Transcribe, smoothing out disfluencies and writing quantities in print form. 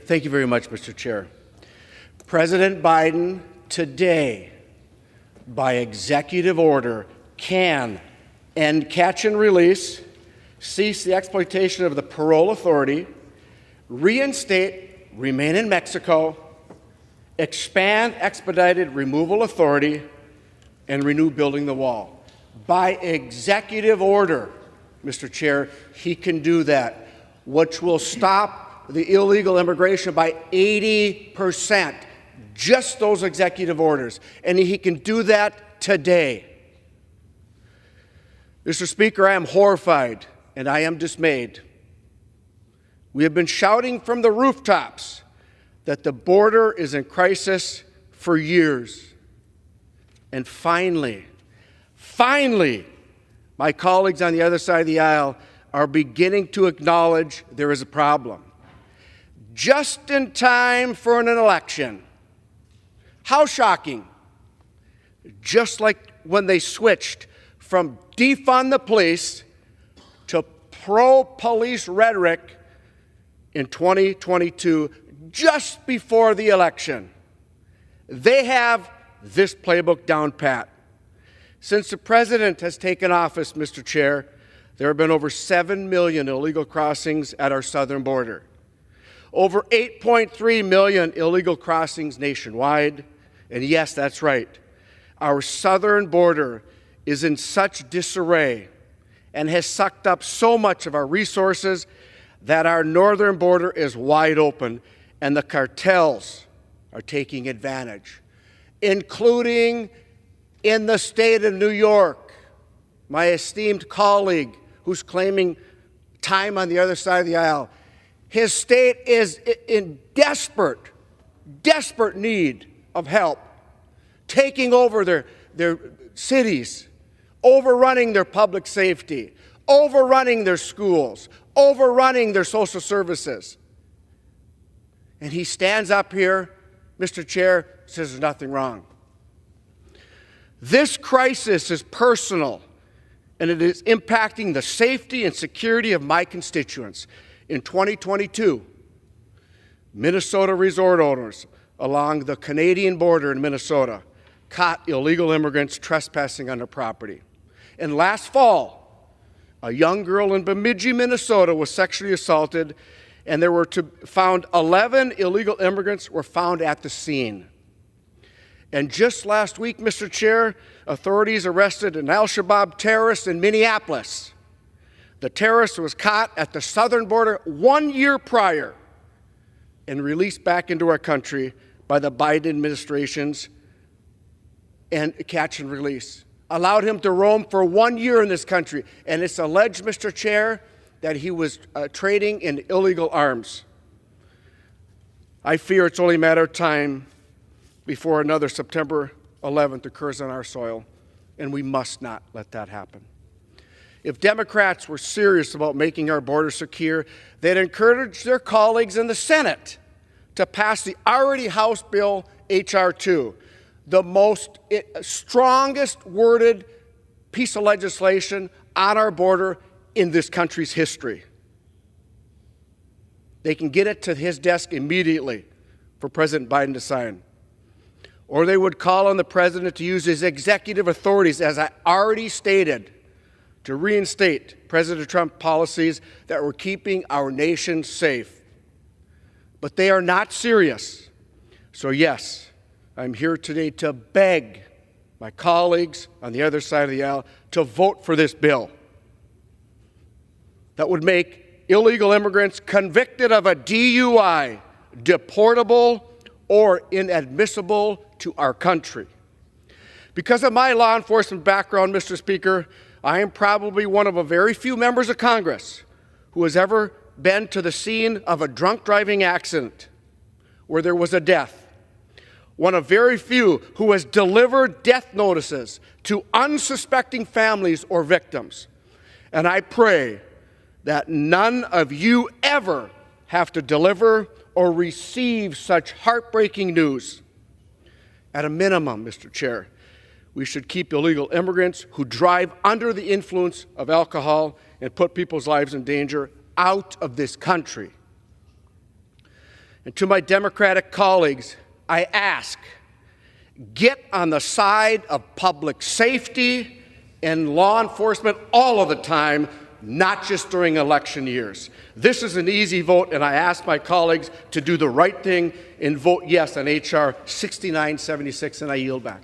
Thank you very much, Mr. Chair. President Biden today, by executive order, can end catch and release, cease the exploitation of the parole authority, reinstate remain in Mexico, expand expedited removal authority, and renew building the wall. By executive order, Mr. Chair, he can do that, which will stop the illegal immigration by 80%. Just those executive orders. And he can do that today. Mr. Speaker, I am horrified and I am dismayed. We have been shouting from the rooftops that the border is in crisis for years. And finally, my colleagues on the other side of the aisle are beginning to acknowledge there is a problem. Just in time for an election. How shocking. Just like when they switched from defund the police to pro-police rhetoric in 2022, just before the election. They have this playbook down pat. Since the president has taken office, Mr. Chair, there have been over 7 million illegal crossings at our southern border. Over 8.3 million illegal crossings nationwide. And yes, that's right. Our southern border is in such disarray and has sucked up so much of our resources that our northern border is wide open and the cartels are taking advantage, including in the state of New York. My esteemed colleague who's claiming time on the other side of the aisle, his state is in desperate need of help, taking over their cities, overrunning their public safety, overrunning their schools, overrunning their social services. And he stands up here, Mr. Chair, says there's nothing wrong. This crisis is personal, and it is impacting the safety and security of my constituents. In 2022, Minnesota resort owners along the Canadian border in Minnesota caught illegal immigrants trespassing on their property. And last fall, a young girl in Bemidji, Minnesota was sexually assaulted, and there were found 11 illegal immigrants were found at the scene. And just last week, Mr. Chair, authorities arrested an al-Shabaab terrorist in Minneapolis. The terrorist was caught at the southern border 1 year prior and released back into our country by the Biden administration's and catch and release. Allowed him to roam for 1 year in this country. And it's alleged, Mr. Chair, that he was trading in illegal arms. I fear it's only a matter of time before another September 11th occurs on our soil, and we must not let that happen. If Democrats were serious about making our border secure, they'd encourage their colleagues in the Senate to pass the already House bill H.R. 2, the strongest worded piece of legislation on our border in this country's history. They can get it to his desk immediately for President Biden to sign. Or they would call on the president to use his executive authorities, as I already stated, to reinstate President Trump policies that were keeping our nation safe. But they are not serious. So yes, I'm here today to beg my colleagues on the other side of the aisle to vote for this bill that would make illegal immigrants convicted of a DUI deportable or inadmissible to our country. Because of my law enforcement background, Mr. Speaker, I am probably one of a very few members of Congress who has ever been to the scene of a drunk driving accident where there was a death. One of very few who has delivered death notices to unsuspecting families or victims. And I pray that none of you ever have to deliver or receive such heartbreaking news. At a minimum, Mr. Chair, we should keep illegal immigrants who drive under the influence of alcohol and put people's lives in danger out of this country. And to my Democratic colleagues, I ask, get on the side of public safety and law enforcement all of the time, not just during election years. This is an easy vote, and I ask my colleagues to do the right thing and vote yes on H.R. 6976, and I yield back.